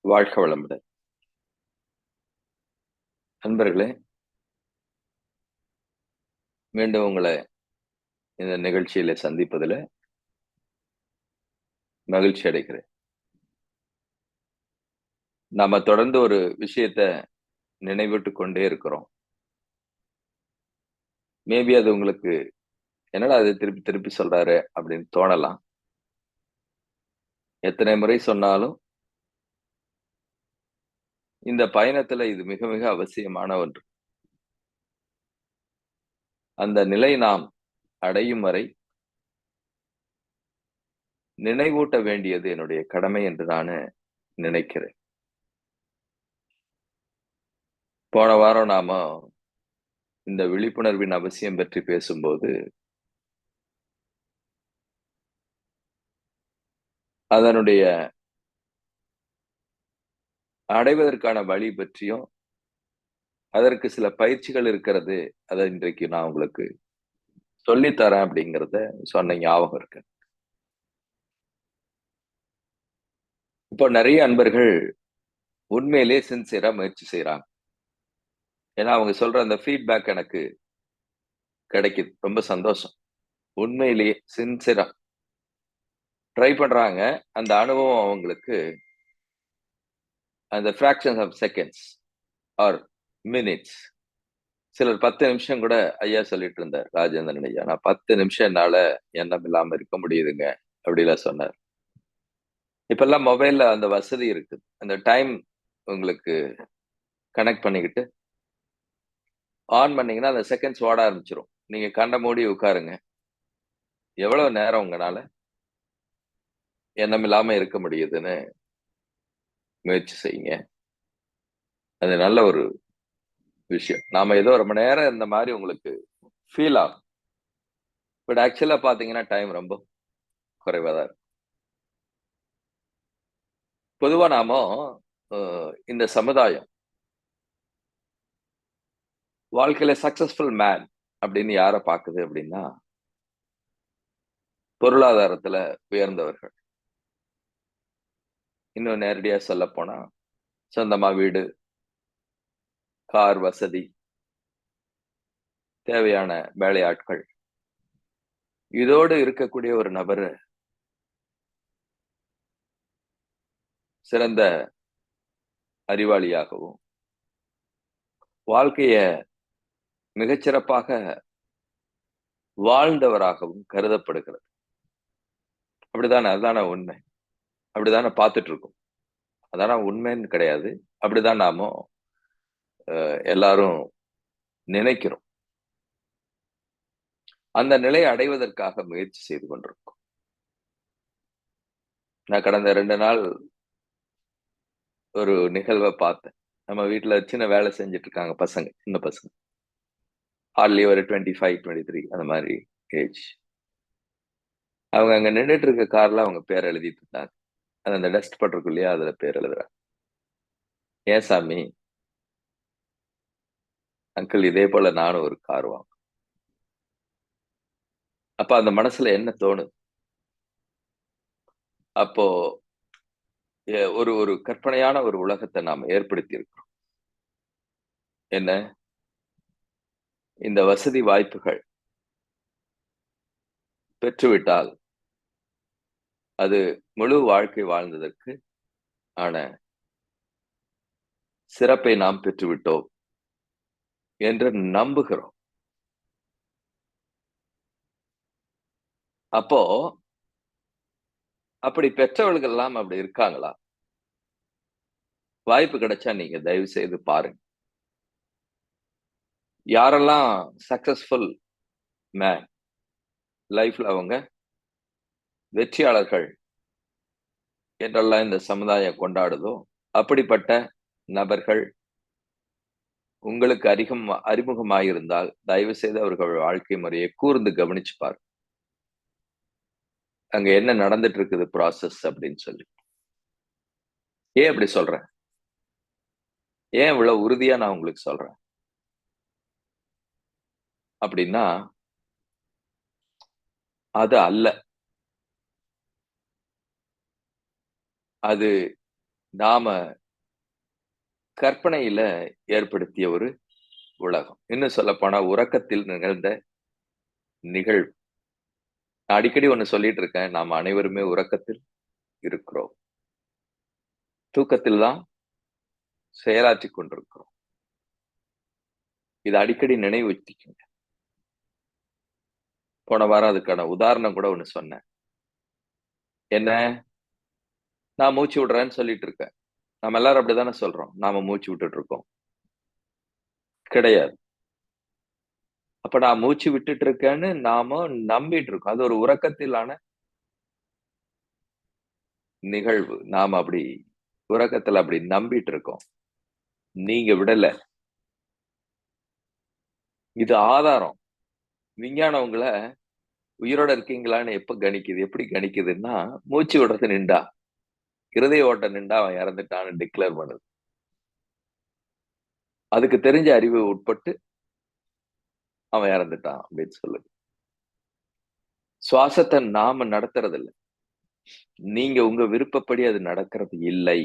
வாழ்க வளமுடன். நண்பர்களே, மீண்டும் உங்கள இந்த நிகழ்ச்சியில சந்திப்பதில மகிழ்ச்சி அடைகிறேன். நாம தொடர்ந்து ஒரு விஷயத்த நினைவூட்டிக் கொண்டே இருக்கிறோம். மேபி அது உங்களுக்கு என்னடா இது திருப்பி திருப்பி சொல்றாரு அப்படின்னு தோணலாம். எத்தனை முறை சொன்னாலும் இந்த பயணத்துல இது மிக மிக அவசியமான ஒன்று. அந்த நிலை நாம் அடையும் வரை நினைவூட்ட வேண்டியது என்னுடைய கடமை என்று நானு நினைக்கிறேன். போன வாரம் நாம இந்த விழிப்புணர்வின் அவசியம் பற்றி பேசும்போது, அதனுடைய அடைவதற்கான வழி பற்றியும், அதற்கு சில பயிற்சிகள் இருக்கிறது. அத இன்றைக்கு நான் உங்களுக்கு சொல்லி தரேன் அப்படிங்கிறத சொன்ன ஞாபகம் இருக்கு. இப்போ நெறைய அன்பர்கள் உண்மையிலேயே சின்சியரா முயற்சி செய்றாங்க. ஏன்னா, அவங்க சொல்ற அந்த ஃபீட்பேக் எனக்கு கிடைக்குது. ரொம்ப சந்தோஷம். உண்மையிலேயே சின்சியரா ட்ரை பண்றாங்க. அந்த அனுபவம் அவங்களுக்கு அந்த fractions of seconds or minutes. சிலர் 10 நிமிஷம் கூட ஐயா சொல்லிட்டு இருந்தார். ராஜேந்திரன் ஐயா. நான் 10 நிமிஷம் என்னால எண்ணம் இல்லாம இருக்க முடியுதுங்க. அப்படிலாம் சொன்னார். இப்பல்லாம் மொபைல்ல அந்த வசதி இருக்குது. அந்த டைம் உங்களுக்கு கனெக்ட் பண்ணிக்கிட்டு, ஆன் பண்ணீங்கன்னா, அந்த செகண்ட்ஸ் ஓட ஆரம்பிச்சுரும். நீங்க கண்ண மூடி உட்காருங்க. எவ்வளவு நேரம் உங்கனால எண்ணமில்லாம இருக்க முடியுதுன்னு முயற்சி செய்யுங்க. அது நல்ல ஒரு விஷயம். நாம ஏதோ ரொம்ப நேரம் இந்த மாரி உங்களுக்கு ஃபீல் ஆகும். பட் ஆக்சுவலா பார்த்தீங்கன்னா, டைம் ரொம்ப குறைவா தான் இருக்கும். பொதுவா நாம அ இந்த சமுதாயம் வாழ்க்கையில சக்சஸ்ஃபுல் மேன் அப்படின்னு யார பாக்குது அப்படின்னா, பொருளாதாரத்துல உயர்ந்தவர்கள். இன்னும் நேரடியா சொல்லப்போனா, சொந்தமா வீடு, கார் வசதி, தேவையான வேலையாட்கள். இதோடு இருக்கக்கூடிய ஒரு நபரு சிறந்த அறிவாளியாகவும், வாழ்க்கைய மிகச்சிறப்பாக வாழ்ந்தவராகவும் கருதப்படுகிறது. அப்படித்தானே? அதுதானே உண்மை. அப்படித்தானே பார்த்துட்டு இருக்கோம். அதான உண்மைன்னு கிடையாது. அப்படிதான் நாமும் எல்லாரும் நினைக்கிறோம். அந்த நிலையை அடைவதற்காக முயற்சி செய்து கொண்டிருக்கோம். நான் கடந்த 2 நாள் ஒரு நிகழ்வ பார்த்தேன். நம்ம வீட்ல சின்ன வேலை செஞ்சுட்டு இருக்காங்க பசங்க, சின்ன பசங்க. ஹார்ட்லி ஒரு 25, 23 அந்த மாரி ஏஜ். அவங்க அங்க நின்னுட்டு இருக்க கார்ல அவங்க பேர் எழுதிட்டு இருந்தாங்க. அது அந்த டஸ்ட் பட்டிருக்கும் இல்லையா? அதுல பேர் எழுதுறாங்க. "ஏன் சாமி, அங்கிள் இதே போல நானும் ஒரு கார் வாங்கணும்." அப்ப அந்த மனசுல என்ன தோணுது? அப்போ ஒரு ஒரு கற்பனையான ஒரு உலகத்த நாம ஏற்படுத்தி இருக்கிறோம். என்ன? இந்த வசதி வாய்ப்புகள் பெற்றுவிட்டால், அது முழு வாழ்க்கை வாழ்ந்ததற்கு ஆன சிறப்பை நாம் பெற்றுவிட்டோம் என்று நம்புகிறோம். அப்போ அப்படி பெற்றவர்கள்லாம் அப்படி இருக்காங்களா? வாய்ப்பு கிடைச்சா நீங்க தயவு செய்து பாருங்க. யாரெல்லாம் சக்சஸ்ஃபுல் மேன் லைஃப்ல அவங்க வெற்றியாளர்கள் என்றெல்லாம் இந்த சமுதாயம் கொண்டாடுதோ, அப்படிப்பட்ட நபர்கள் உங்களுக்கு அறிமுகமாயிருந்தால், தயவு செய்து அவர்கள் வாழ்க்கை முறையை கூர்ந்து கவனிச்சு பாருங்க. அங்க என்ன நடந்துட்டு இருக்குது ப்ராசஸ் அப்படின்னு சொல்லி. ஏன் அப்படி சொல்றேன்? ஏன் இவ்வளவு உறுதியா நான் உங்களுக்கு சொல்றேன்? அப்படின்னா, அது அல்ல. அது நாம கற்பனையில ஏற்படுத்திய ஒரு உலகம். இன்னும் சொல்லப்போனா உறக்கத்தில் நிகழ்ந்த நிகழ்வு. நான் அடிக்கடி ஒண்ணு சொல்லிட்டு இருக்கேன். நாம் அனைவருமே உறக்கத்தில் இருக்கிறோம். தூக்கத்தில் தான் செயலாற்றிக் கொண்டிருக்கிறோம். இத அடிக்கடி நினைவுறுத்திக்கங்க. போன வாரம் அதுக்கான உதாரணம் கூட ஒண்ணு சொன்னேன். என்ன? நான் மூச்சு விடுறேன்னு சொல்லிட்டு இருக்கேன். நம்ம எல்லாரும் அப்படித்தானே சொல்றோம். நாம மூச்சு விட்டுட்டு இருக்கோம். கிடையாது. அப்ப நான் மூச்சு விட்டுட்டு இருக்கேன்னு நாம நம்பிட்டு இருக்கோம். அது ஒரு உறக்கத்திலான நிகழ்வு. நாம அப்படி உறக்கத்துல அப்படி நம்பிட்டு இருக்கோம். நீங்க விடல. இது ஆதாரம். விஞ்ஞானம் உங்கள உயிரோட இருக்கீங்களான்னு எப்ப கணிக்குது? எப்படி கணிக்குதுன்னா, மூச்சு விடுறது நின்றா. இருதய ஓட்டம் நின்றா அவன் இறந்துட்டான்னு டிக்ளேர் பண்ணுது. அதுக்கு தெரிஞ்ச அறிவு உட்பட்டு அவன் இறந்துட்டான் அப்படின்னு சொல்லுது. சுவாசத்த நாம நடத்துறது இல்ல. நீங்க உங்க விருப்பப்படி அது நடக்கிறது இல்லை.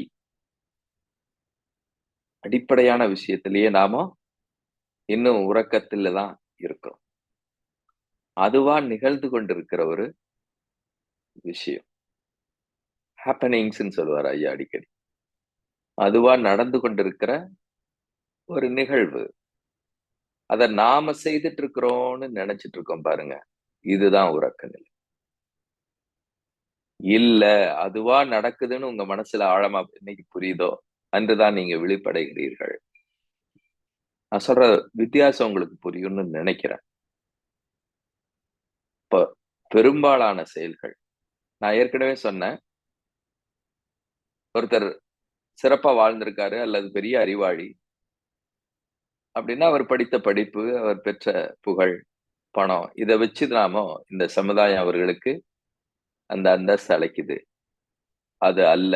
அடிப்படையான விஷயத்திலேயே நாம இன்னும் உறக்கத்துல தான் இருக்கிறோம். அதுவா நிகழ்ந்து கொண்டிருக்கிற ஒரு விஷயம். ஹேப்பனிங்ஸ்ன்னு சொல்லுவாரு ஐயா அடிக்கடி. அதுவா நடந்து கொண்டிருக்கிற ஒரு நிகழ்வு. அத நாம செய்துட்டு இருக்கிறோம்னு நினைச்சிட்டு இருக்கோம் பாருங்க. இதுதான் உறக்க நிலை. இல்ல, அதுவா நடக்குதுன்னு உங்க மனசுல ஆழமா என்னைக்கு புரியுதோ, அன்றுதான் நீங்க விழிப்படைகிறீர்கள். நான் சொல்ற வித்தியாசம் உங்களுக்கு புரியும்னு நினைக்கிறேன். இப்ப பெரும்பாலான செயல்கள் நான் ஏற்கனவே சொன்னேன். ஒருத்தர் சிறப்பா வாழ்ந்திருக்காரு அல்லது பெரிய அறிவாளி அப்படின்னா, அவர் படித்த படிப்பு, அவர் பெற்ற புகழ், பணம் இத வச்சு நாம இந்த சமுதாயம் அவர்களுக்கு அந்த அந்தஸ்து அளிக்குது. அது அல்ல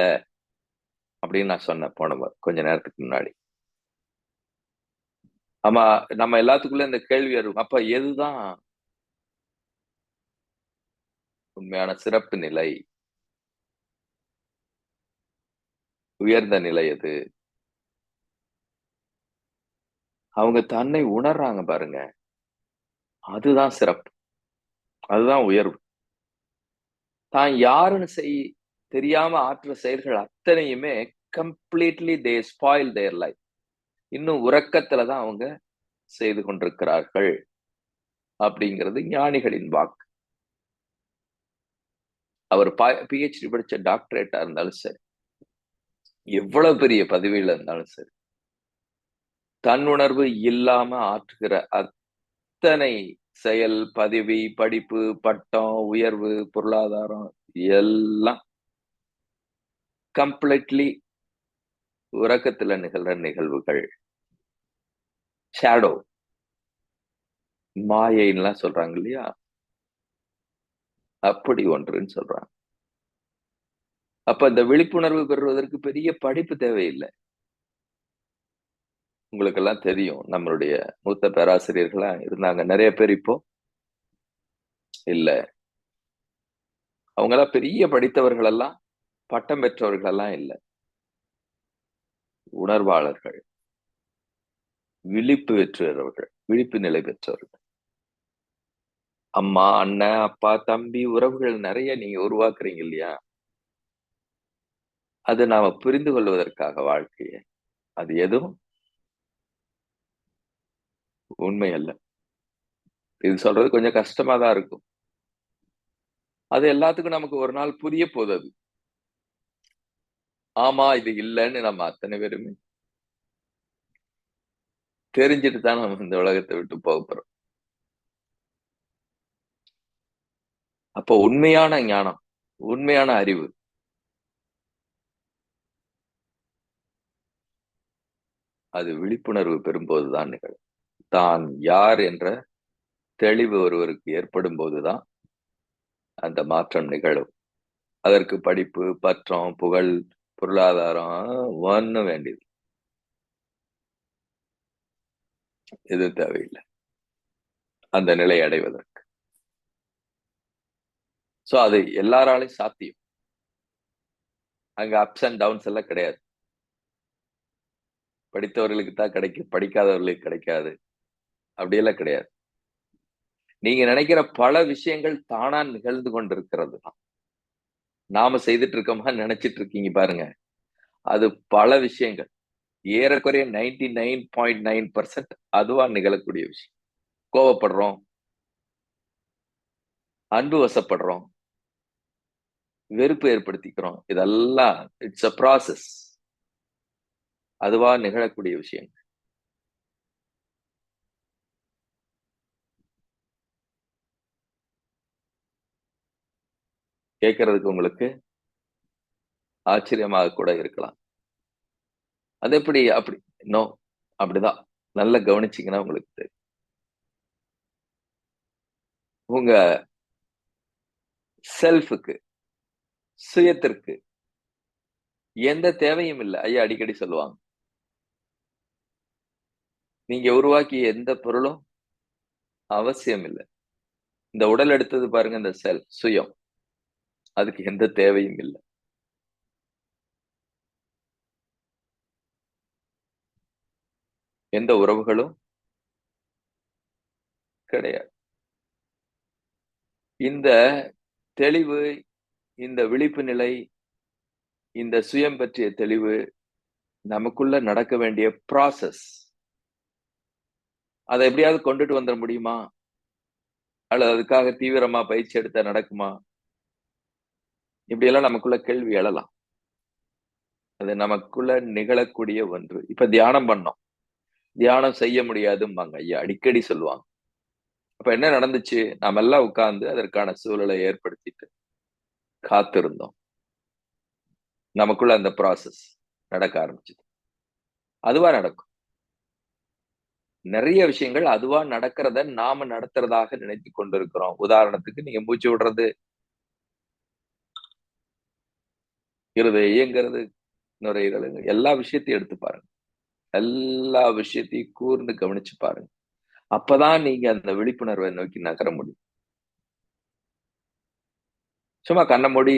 அப்படின்னு நான் சொன்னேன் கொஞ்ச நேரத்துக்கு முன்னாடி. ஆமா, நம்ம எல்லாத்துக்குள்ள இந்த கேள்வி வரும். அப்ப எதுதான் உண்மையான சிறப்பு நிலை? உயர்ந்த நிலை எது? அவங்க தன்னை உணர்றாங்க பாருங்க. அதுதான் சிறப்பு. அதுதான் உயர்வு. தான் யாருன்னு தெரியாம ஆற்ற செயல்கள் அத்தனையுமே completely they spoil their life. இன்னும் உறக்கத்துல தான் அவங்க செய்து கொண்டிருக்கிறார்கள் அப்படிங்கிறது ஞானிகளின் வாக்கு. அவர் PhD படிச்ச டாக்டரேட்டா இருந்தாலும் சரி, எவ்வளவு பெரிய பதவியில இருந்தாலும் சரி, தன்னுணர்வு இல்லாம ஆற்றுகிற அத்தனை செயல், பதவி, படிப்பு, பட்டம், உயர்வு, பொருளாதாரம் எல்லாம் கம்ப்ளீட்லி உறக்கத்துல நிகழ்ற நிகழ்வுகள். ஷேடோ, மாயைன்னுலாம் சொல்றாங்க இல்லையா? அப்படி ஒன்றுன்னு சொல்றாங்க. அப்ப இந்த விழிப்புணர்வு பெறுவதற்கு பெரிய படிப்பு தேவையில்ல. உங்களுக்கெல்லாம் தெரியும். நம்மளுடைய மூத்த பேராசிரியர்களா இருந்தாங்க. நெறைய பேர் இப்போ இல்ல. அவங்கலாம் பெரிய படித்தவர்கள் எல்லாம், பட்டம் பெற்றவர்கள் எல்லாம் இல்ல. உணர்வாளர்கள், விழிப்பு பெற்றவர்கள், விழிப்பு நிலை பெற்றவர்கள். அம்மா, அண்ணன், அப்பா, தம்பி, உறவுகள் நெறைய நீங்க உருவாக்குறீங்க இல்லையா? அது நாம புரிந்து கொள்வதற்காக வாழ்க்கைய. அது எதுவும் உண்மை அல்ல. இது சொல்றது கொஞ்சம் கஷ்டமா தான் இருக்கும். அது எல்லாத்துக்கும் நமக்கு ஒரு நாள் புரிய போது அது. ஆமா, இது இல்லன்னு நம்ம அத்தனை பேருமே தெரிஞ்சுட்டு தான் நம்ம இந்த உலகத்த விட்டு போறோம். அப்போ உண்மையான ஞானம், உண்மையான அறிவு, அது விழிப்புணர்வு பெறும்போது தான் நிகழும். தான் யார் என்ற தெளிவு ஒருவருக்கு ஏற்படும் போதுதான் அந்த மாற்றம் நிகழும். அதற்கு படிப்பு, பற்றம், புகழ், பொருளாதாரம் ஒண்ணும் வேண்டியது. எது தேவையில்ல. அந்த நிலை அடைவதற்கு. சோ அது எல்லாராலயும் சாத்தியம். அங்க அப்ஸ் அண்ட் டவுன்ஸ் எல்லாம் கிடையாது. படித்தவர்களுக்கு தான் கிடைக்கும், படிக்காதவர்களுக்கு கிடைக்காது. அப்படியெல்லாம் கிடையாது. நீங்க நினைக்கிற பல விஷயங்கள் தானா நிகழ்ந்து கொண்டிருக்கிறது தான். நாம செய்துட்டு இருக்கோமா நினைச்சிட்டு இருக்கீங்க பாருங்க. அது பல விஷயங்கள். ஏறக்குறைய 99.9% அதுவா நிகழக்கூடிய விஷயம். கோவப்படுறோம், அன்பு வசப்படுறோம், வெறுப்பு ஏற்படுத்திக்கிறோம். இதெல்லாம் இட்ஸ் அ ப்ராசஸ். அதுவா நிகழக்கூடிய விஷயம். கேட்கறதுக்கு உங்களுக்கு ஆச்சரியமாக கூட இருக்கலாம். அது எப்படி அப்படி? நோ. அப்படிதான். நல்லா கவனிச்சீங்கன்னா உங்களுக்கு தெரியும். உங்க செல்ஃப்க்கு, சுயத்திற்கு எந்த தேவையும் இல்ல. ஐயா அடிக்கடி சொல்லுவாங்க. நீங்க உருவாக்கிய எந்த பொருளும் அவசியம் இல்ல. இந்த உடல் எடுத்தது பாருங்க இந்த செல்ஃப், சுயம். அதுக்கு எந்த தேவையும் இல்ல. எந்த உறவுகளும் கிடையாது. இந்த தெளிவு, இந்த விழிப்பு நிலை, இந்த சுயம் பற்றிய தெளிவு நமக்குள்ள நடக்க வேண்டிய ப்ராசஸ். அத எப்படியாவது கொண்டுட்டு வந்துர முடியுமா? அல்லது அதுக்காக தீவிரமா பயிற்சி எடுத்தா நடக்குமா? இப்படியெல்லாம் நமக்குள்ள கேள்வி எழலாம். அது நமக்குள்ள நிகழக்கூடிய ஒன்று. இப்ப தியானம் பண்ணோம். தியானம் செய்ய முடியாதும்பாங்க ஐயா. அடிக்கடி சொல்லுவாங்க. அப்ப என்ன நடந்துச்சு? நாமெல்லாம் உட்கார்ந்து அதற்கான சூழலை ஏற்படுத்திட்டு காத்திருந்தோம். நமக்குள்ள அந்த ப்ராசஸ் நடக்க ஆரம்பிச்சது. அதுவா நடக்கும். நெறைய விஷயங்கள் அதுவா நடக்கிறத நாம நடத்துறதாக நினைத்துக் கொண்டிருக்கிறோம். உதாரணத்துக்கு நீங்க மூச்சு விடுறது, இருதயம் இயங்குறது, நுரையீரல் எல்லா விஷயத்தையும் எடுத்து பாருங்க. எல்லா விஷயத்தையும் கூர்ந்து கவனிச்சு பாருங்க. அப்பதான் நீங்க அந்த விழிப்புணர்வை நோக்கி நகர முடியும். சும்மா கண்ண மூடி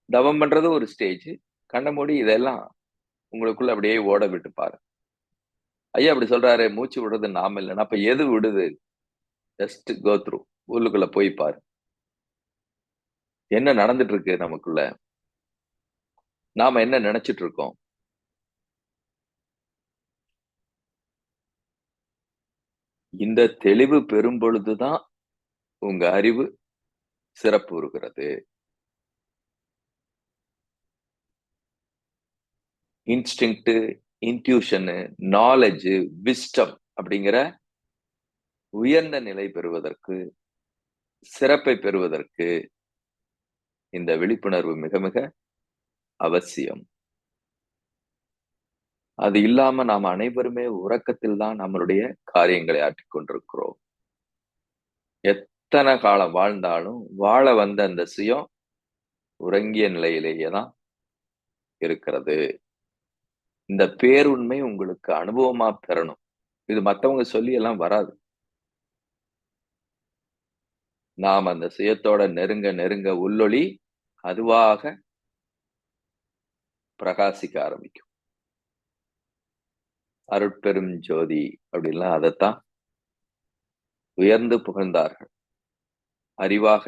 தவம் பண்றது ஒரு ஸ்டேஜ். கண்ண மூடி இதெல்லாம் உங்களுக்குள்ள அப்படியே ஓட விட்டு பாருங்க. ஐயா அப்படி சொல்றாரு, மூச்சு விடுறது நாம இல்லன்னா, அப்ப எது விடுது? Just go through. உள்ளுக்குள்ள போய் பாரு. என்ன நடந்துட்டு இருக்கு நமக்குள்ள? நாம என்ன நினைச்சிட்டு இருக்கோம்? இந்த தெளிவு பெறும் பொழுதுதான் உங்க அறிவு சிறப்புறுகிறது. இன்ஸ்டிங்க்ட், இன்ட்யூஷன், நாலெட்ஜ், விஸ்டம் அப்படிங்கிற உயர்ந்த நிலை பெறுவதற்கு, சிறப்பை பெறுவதற்கு இந்த விழிப்புணர்வு மிக மிக அவசியம். அது இல்லாம நாம் அனைவருமே உறக்கத்தில் தான் நம்மளுடைய காரியங்களை ஆற்றிக் கொண்டிருக்கிறோம். எத்தனை காலம் வாழ்ந்தாலும் வாழ வந்த அந்த சுயம் உறங்கிய நிலையிலேயே தான் இருக்கிறது. இந்த பேருண்மை உங்களுக்கு அனுபவமா பெறணும். இது மத்தவங்க சொல்லி எல்லாம் வராது. நாம் அந்த சுயத்தோட நெருங்க நெருங்க உள்ளொளி அதுவாக பிரகாசிக்க ஆரம்பிக்கும். அருட்பெரும் ஜோதி அப்படின்லாம் அதைத்தான் உயர்ந்து புகழ்ந்தார்கள். அறிவாக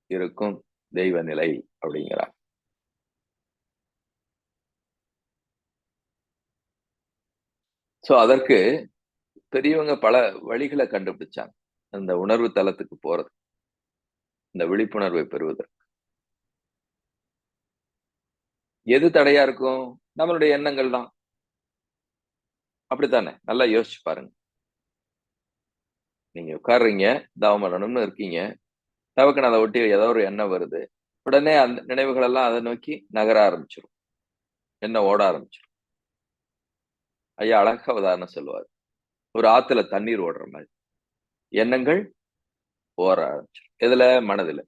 இருக்கும் தெய்வ நிலை அப்படிங்கிறார். சோ அதற்கு பெரியவங்க பல வழிகளை கண்டுபிடிச்சாங்க. அந்த உணர்வு தளத்துக்கு போறது. இந்த விழிப்புணர்வை பெறுவதற்கு. எது தடையா இருக்கும்? நம்மளுடைய எண்ணங்கள் தான். அப்படித்தானே? நல்லா யோசிச்சு பாருங்க. நீங்க உட்கார்றீங்க, தவம் பண்ணணும்னு இருக்கீங்க. டபக்குனு அத ஒட்டி ஏதோ ஒரு எண்ணம் வருது. உடனே அந்த நினைவுகள் எல்லாம் அத நோக்கி நகர ஆரம்பிச்சுரும். எண்ணம் ஓட ஆரம்பிச்சுரும். ஐயா அழகா உதாரணம் சொல்லுவாரு. ஒரு ஆத்துல தண்ணீர் ஓடுற மாரி. எண்ணங்கள் ஓட ஆரம்பிச்சுரும். எதுல? மனதுல.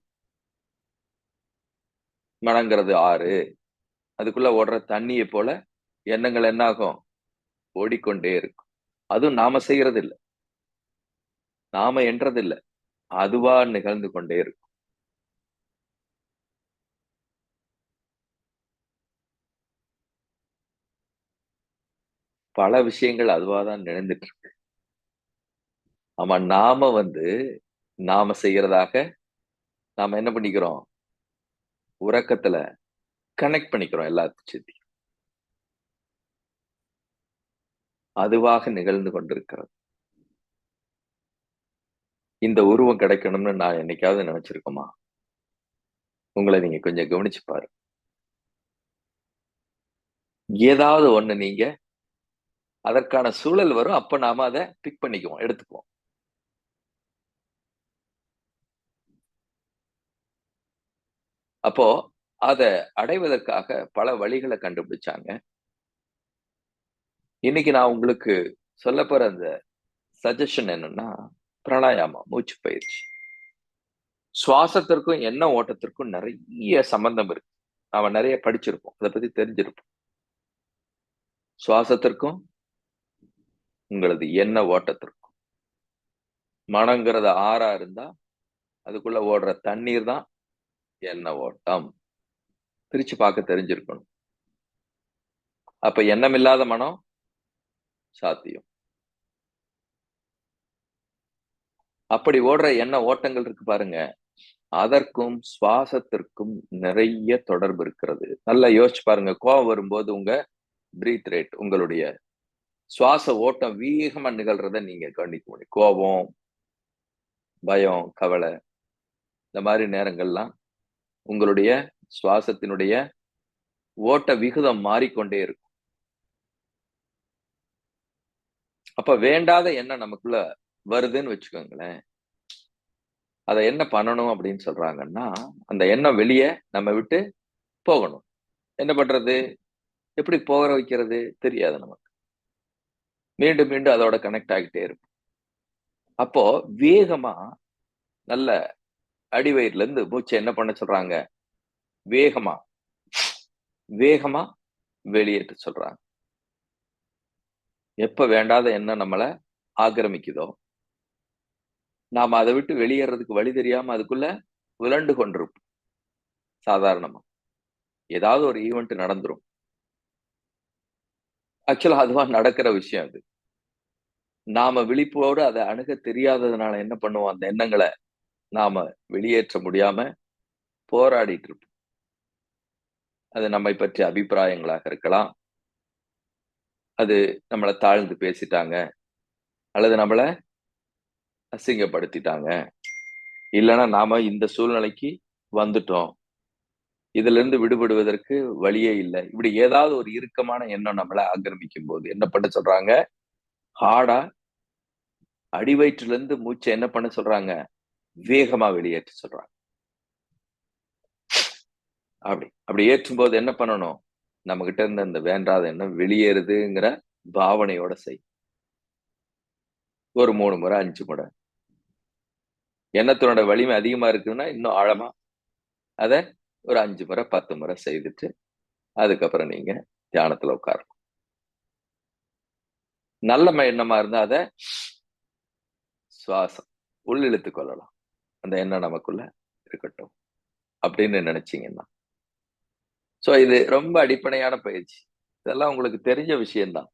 மனங்கிறது ஆறு. அதுக்குள்ள ஓடுற தண்ணிய போல எண்ணங்கள் என்ன ஆகும்? ஓடிக்கொண்டே இருக்கும். அதுவும் நாம செய்யறது இல்ல. நாம எண்றது இல்ல. அதுவா நிகழ்ந்து கொண்டே இருக்கும். பல விஷயங்கள் அதுவாதான் நினைந்துட்டு இருக்கு. ஆமா, நாம செய்யறதாக நாம என்ன பண்ணிக்கிறோம்? உறக்கத்துல கனெக்ட் பண்ணிக்கிறோம் எல்லாத்தையும். அதுவாக நிகழ்ந்து கொண்டிருக்கிறது. இந்த உருவம் கிடைக்கணும்னு நான் என்னைக்காவது நினைச்சிருக்கோமா? உங்களை நீங்க கொஞ்சம் கவனிச்சு பாரு. ஏதாவது ஒண்ணு நீங்க அதற்கான சூழல் வரும். அப்ப நாம அத பிக் பண்ணிக்குவோம், எடுத்துக்குவோம். அப்போ அத அடைவதற்காக பல வழிகள கண்டுபிடிச்சாங்க. இன்னைக்கு நான் உங்களுக்கு சொல்லப்போற அந்த சஜஷன் என்னன்னா, பிராணாயாமம், மூச்சு பயிற்சி. சுவாசத்திற்கும் எண்ண ஓட்டத்திற்கும் நெறைய சம்பந்தம் இருக்கு. நாம நெறைய படிச்சிருப்போம். அத பத்தி தெரிஞ்சிருப்போம். சுவாசத்திற்கும், உங்களது எண்ண ஓட்டத்திற்கும். மனங்கிறது ஆறா இருந்தா, அதுக்குள்ள ஓடுற தண்ணீர் தான் எண்ண ஓட்டம். பிரிச்சு பார்க்க தெரிஞ்சிருக்கணும். அப்ப எண்ணமில்லாத மனம் சாத்தியம். அப்படி ஓடுற எண்ண ஓட்டங்கள் இருக்கு பாருங்க. அதற்கும் சுவாசத்திற்கும் நிறைய தொடர்பு இருக்கிறது. நல்லா யோசிச்சு பாருங்க. கோவம் வரும்போது உங்க பிரீத் ரேட், உங்களுடைய சுவாச ஓட்டம் வேகமா நிகழ்றத நீங்க கவனிக்க முடியும். கோபம், பயம், கவலை இந்த மாதிரி நேரங்கள்லாம் உங்களுடைய சுவாசத்தினுடைய ஓட்ட விகிதம் மாறிக்கொண்டே இருக்கும். அப்ப வேண்டாத எண்ணம் நமக்குள்ள வருதுன்னு வச்சுக்கோங்களேன். அத என்ன பண்ணணும் அப்படின்னு சொல்றாங்கன்னா, அந்த எண்ணம் வெளிய நம்ம விட்டு போகணும். என்ன பண்றது? எப்படி போக வைக்கிறது? தெரியாது நமக்கு. மீண்டும், மீண்டும் அதோட கனெக்ட் ஆகிட்டே இருக்கும். அப்போ வேகமா நல்ல அடிவயிறுல இருந்து மூச்ச என்ன பண்ண சொல்றாங்க? வேகமா, வேகமா வெளியேற்ற சொல்றாங்க. எப்ப வேண்டாத எண்ணம் நம்மள ஆக்கிரமிக்குதோ, நாம அத விட்டு வெளியேறதுக்கு வழி தெரியாம அதுக்குள்ள உழண்டு கொண்டிருப்போம். சாதாரணமா. ஏதாவது ஒரு ஈவென்ட் நடந்துரும். ஆக்சுவலா அதுவா நடக்கிற விஷயம் அது. நாம விழிப்போடு அத அணுக தெரியாததுனால என்ன பண்ணுவோம்? அந்த எண்ணங்கள நாம வெளியேற்ற முடியாம போராடிட்டு இருப்போம். அது நம்மை பற்றிய அபிப்பிராயங்களாக இருக்கலாம். அது நம்மள தாழ்ந்து பேசிட்டாங்க, அல்லது நம்மள அசிங்கப்படுத்திட்டாங்க. இல்லன்னா நாம இந்த சூழ்நிலைக்கு வந்துட்டோம். இதிலிருந்து விடுபடுவதற்கு வழியே இல்ல. இப்படி ஏதாவது ஒரு இறுக்கமான எண்ணம் நம்மள ஆக்கிரமிக்கும்போது என்ன பண்ண சொல்றாங்க? ஹார்டா அடிவயிற்றிலிருந்து மூச்ச என்ன பண்ண சொல்றாங்க? வேகமா வெளியேற்ற சொல்றாங்க. அப்படி ஏற்றும்போது என்ன பண்ணணும்? நம்மகிட்ட இருந்த அந்த வேண்டாத எண்ணம் வெளியேறுதுங்கிற பாவனையோட செய். ஒரு 3 முறை, 5 முறை. எண்ணத்தினோட வலிமை அதிகமா இருக்குதுன்னா, இன்னும் ஆழமா அத ஒரு 5 முறை, 10 முறை செய்துட்டு, அதுக்கப்புறம் நீங்க தியானத்துல உட்காரணும். நல்ல எண்ணமா இருந்தா அத சுவாசம் உள்ளிழுத்துக் கொள்ளலாம். அந்த எண்ணம் நமக்குள்ள இருக்கட்டும். அப்படின்னு நினைச்சீங்கன்னா. சோ இது ரொம்ப அடிப்படையான பயிற்சி. இதெல்லாம் உங்களுக்கு தெரிஞ்ச விஷயம் தான்.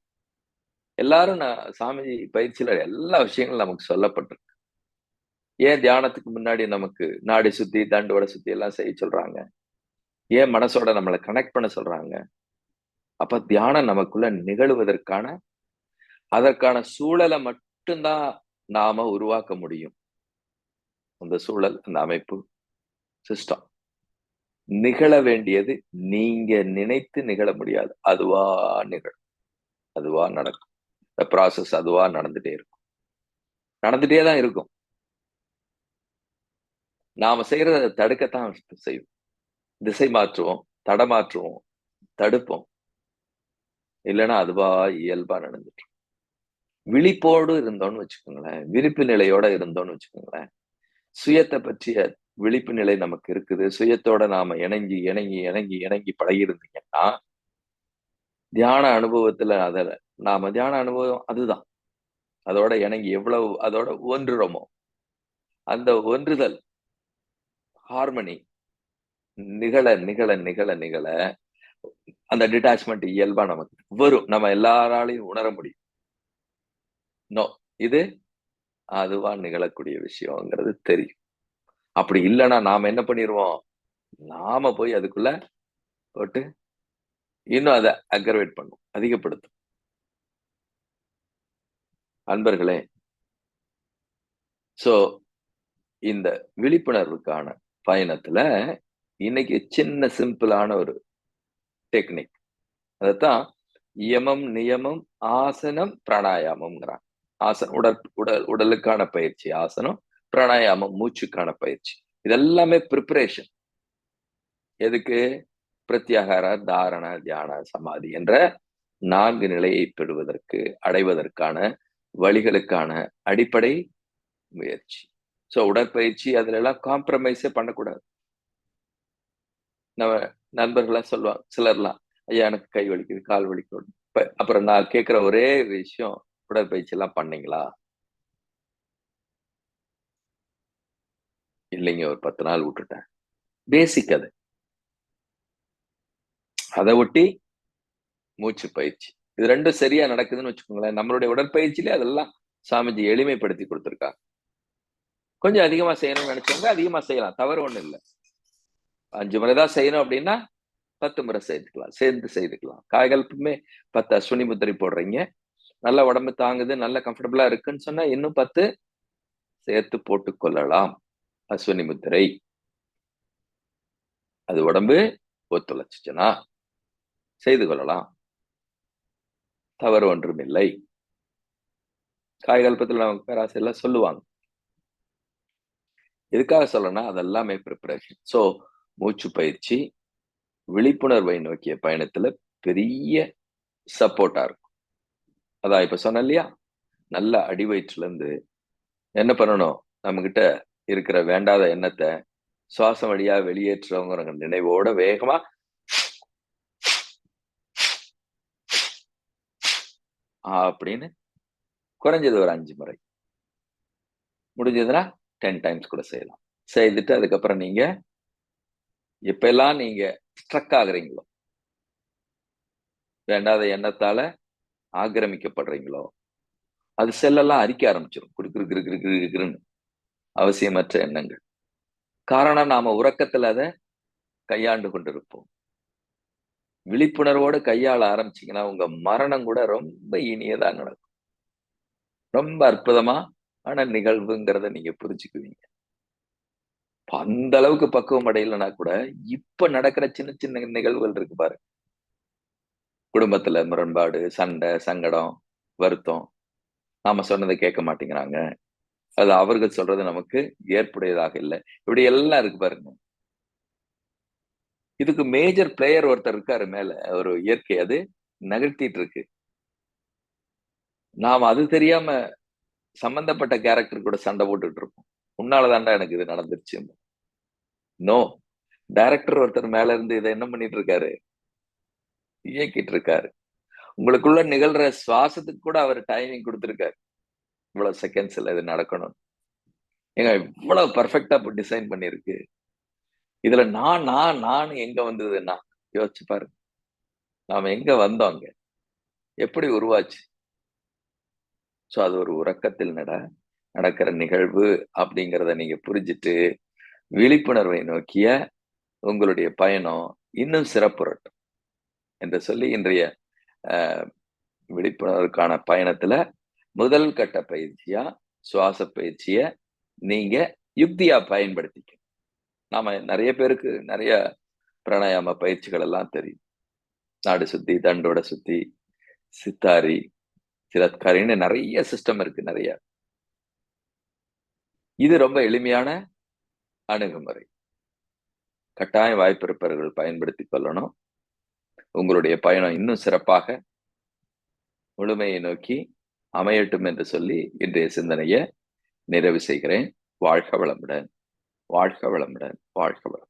எல்லாரும் சாமி பயிற்சியில எல்லா விஷயங்களும் நமக்கு சொல்லப்பட்டிருக்கு. ஏன் தியானத்துக்கு முன்னாடி நமக்கு நாடி சுத்தி, தண்டுவட சுத்தி எல்லாம் செய்ய சொல்றாங்க? ஏன் மனசோட நம்மள கனெக்ட் பண்ண சொல்றாங்க? அப்ப தியானம் நமக்குள்ள நிகழுவதற்கான அதற்கான சூழல மட்டும் தான் நாம உருவாக்க முடியும். அந்த சூழல், அந்த அமைப்பு, சிஸ்டம். நிகழ வேண்டியது நீங்க நினைத்து நிகழ முடியாது. அதுவா நிகழும். அதுவா நடக்கும். இந்த ப்ராசஸ் அதுவா நடந்துட்டே இருக்கும். நடந்துட்டே தான் இருக்கும். நாம செய்யறத தடுக்கத்தான் செய்வோம். திசை மாற்றுவோம், தடமாற்றுவோம், தடுப்போம். இல்லன்னா அதுவா இயல்பா நடந்துட்டு இருக்கும். விழிப்போடு இருந்தோம்னு வச்சுக்கோங்களேன். விழிப்பு நிலையோட இருந்தோம்னு வச்சுக்கோங்களேன். சுயத்த பற்றிய விழிப்பு நிலை நமக்கு இருக்குது. சுயத்தோட நாம இணங்கி பழகியிருந்தீங்கன்னா, தியான அனுபவத்துல நாம தியான அனுபவம் அதுதான். அதோட இணங்கி எவ்வளவு அதோட ஒன்றுறோமோ, அந்த ஒன்றுதல், ஹார்மனி நிகழ, நிகழ, நிகழ, நிகழ அந்த டிட்டாச்மெண்ட் இயல்பா நமக்கு வரும். நம்ம எல்லாராலையும் உணர முடியும். நோ, இது அதுவா நிகழக்கூடிய விஷயங்கிறது தெரியும். அப்படி இல்லைன்னா நாம என்ன பண்ணிருவோம்? நாம போய் அதுக்குள்ள போட்டு இன்னும் அதை அக்ரவேட் பண்ணும், அதிகப்படுத்தும். அன்பர்களே, சோ இந்த விழிப்புணர்வுக்கான பயணத்துல இன்னைக்கு சின்ன சிம்பிளான ஒரு டெக்னிக், அதத்தான் யமம் நியமம் ஆசனம் பிராணாயாமம்ங்கிறாங்க. ஆசனம் உடலுக்கான பயிற்சி ஆசனம், பிராணாயாமம் மூச்சுக்கான பயிற்சி. இதெல்லாமே ப்ரிப்பரேஷன். எதுக்கு? பிரத்யாகார, தாரண, தியான, சமாதி என்ற 4 நிலையை பெறுவதற்கு, அடைவதற்கான வழிகளுக்கான அடிப்படை முயற்சி. சோ உடற்பயிற்சி அதுல எல்லாம் காம்ப்ரமைஸே பண்ணக்கூடாது. நம்ம நண்பர்கள்லாம் சொல்லுவாங்க சிலர்லாம், ஐயா எனக்கு கை வலிக்குது, கால் வலிக்குது. அப்புறம் நான் கேட்கிற ஒரே விஷயம், உடற்பயிற்சி எல்லாம் பண்ணீங்களா? இல்லைங்க, ஒரு 10 நாள் விட்டுட்டேன். பேசிக் அது. அதை ஒட்டி மூச்சு பயிற்சி. இது 2 சரியா நடக்குதுன்னு வச்சுக்கோங்களேன். நம்மளுடைய உடற்பயிற்சியிலே அதெல்லாம் சாமிஜி எளிமைப்படுத்தி கொடுத்திருக்காங்க. கொஞ்சம் அதிகமா செய்யணும்னு நினைச்சவங்க அதிகமா செய்யலாம். தவறு ஒண்ணும் இல்ல. 5 முறை தான் செய்யணும் அப்படின்னா 10 முறை செய்துக்கலாம். சேர்ந்து செய்துக்கலாம். காய்கல்பமே 10 அஸ்வினி முத்திரை போடுறீங்க. நல்ல உடம்பு தாங்குது, நல்ல கம்ஃபர்டபுளா இருக்குன்னு சொன்னா இன்னும் 10 சேர்த்து போட்டுக் கொள்ளலாம். அஸ்வினி முத்திரை. அது உடம்பு ஒத்துழைச்சுச்சுன்னா செய்து கொள்ளலாம். தவறு ஒன்றும் இல்லை. காய்கல்பத்துல நம்ம பேராசிரியர்லாம் சொல்லுவாங்க. எதுக்காக சொல்லணும்னா அதெல்லாமே ப்ரிப்பரேஷன். சோ மூச்சு பயிற்சி விழிப்புணர்வை நோக்கிய பயணத்துல பெரிய சப்போர்ட்டா இருக்கும். அதான் இப்ப சொன்னேன் இல்லையா? நல்ல அடிவயிற்றுல இருந்து என்ன பண்ணணும்? நம்ம கிட்ட இருக்கிற வேண்டாத எண்ணத்தை சுவாசம் வழியா வெளியேற்றுறவங்கிற நினைவோட வேகமா அப்படின்னு குறைஞ்சது ஒரு 5 முறை. முடிஞ்சதுன்னா 10 டைம்ஸ் கூட செய்யலாம். செய்துட்டு அதுக்கப்புறம் நீங்க எப்பெல்லாம் நீங்க ஸ்ட்ரக் ஆகுறீங்களோ, வேண்டாத எண்ணத்தால ஆக்கிரமிக்கப்படுறீங்களோ, அது செல்லெல்லாம் அரிக்க ஆரம்பிச்சிடும். குறு குறு குறு குறு குறு குறுன்னு அவசியமற்ற எண்ணங்கள். காரணம் நாம உறக்கத்துல அதை கையாண்டு கொண்டிருப்போம். விழிப்புணர்வோடு கையாள ஆரம்பிச்சீங்கன்னா உங்க மரணம் கூட ரொம்ப இனியதா நடக்கும். ரொம்ப அற்புதமா ஆன நிகழ்வுங்கிறத நீங்க புரிஞ்சுக்குவீங்க. அந்த அளவுக்கு பக்குவம் அடையலைன்னா கூட இப்ப நடக்கிற சின்ன சின்ன நிகழ்வுகள் இருக்கு பாருங்க. குடும்பத்துல முரண்பாடு, சண்டை, சங்கடம், வருத்தம். நாம சொன்னதை கேட்க மாட்டேங்கிறாங்க. அது அவர்கள் சொல்றது நமக்கு ஏற்புடையதாக இல்லை. இப்படி எல்லாம் இருக்கு பாருங்க. இதுக்கு மேஜர் பிளேயர் ஒருத்தர் இருக்காரு மேல. ஒரு இயற்கை அது நகர்த்திட்டு இருக்கு. நாம் அது தெரியாம சம்பந்தப்பட்ட கேரக்டர் கூட சண்டை போட்டுட்டு இருப்போம். உன்னாலதான்டா எனக்கு இது நடந்துருச்சு. நோ, டைரக்டர் ஒருத்தர் மேல இருந்து இதை என்ன பண்ணிட்டு இருக்காரு? இயக்கிட்டு இருக்காரு. உங்களுக்குள்ள நிகழ்ற சுவாசத்துக்கு கூட அவர் டைமிங் கொடுத்திருக்காரு. இவ்வளவு செகண்ட்ஸ்ல இது நடக்கணும். ஏங்க இவ்வளவு பெர்ஃபெக்ட்டா டிசைன் பண்ணிருக்கு. இதுல நான் எங்க வந்ததுன்னா யோசிச்சு பாருங்க. நாம எங்க வந்தோம் அங்க? எப்படி உருவாச்சு? சோ அது ஒரு உறக்கத்தில் நடக்கிற நிகழ்வு அப்படிங்கிறத நீங்க புரிஞ்சுட்டு விழிப்புணர்வை நோக்கிய உங்களுடைய பயணம் இன்னும் சிறப்புறட்டும் என்று சொல்லி இன்றைய விழிப்புணர்வுக்கான பயணத்துல முதல் கட்ட பயிற்சியா சுவாச பயிற்சிய நீங்க யுக்தியா பயன்படுத்திக்க. நாம நிறைய பேருக்கு நிறைய பிராணாயாம பயிற்சிகள் எல்லாம் தெரியும். நாடு சுத்தி, தண்டோட சுத்தி, சித்தாரி, சிரத்காரின்னு நிறைய சிஸ்டம் இருக்கு நிறைய. இது ரொம்ப எளிமையான அணுகுமுறை. கட்டாயம் வாய்ப்பு இருப்பவர்கள் பயன்படுத்திக் கொள்ளணும். உங்களுடைய பயணம் இன்னும் சிறப்பாக முழுமையை நோக்கி அமையட்டும் என்று சொல்லி இன்றைய சிந்தனையை நிறைவு செய்கிறேன். வாழ்க வளமுடன், வாழ்க வளமுடன், வாழ்க வளமுடன்.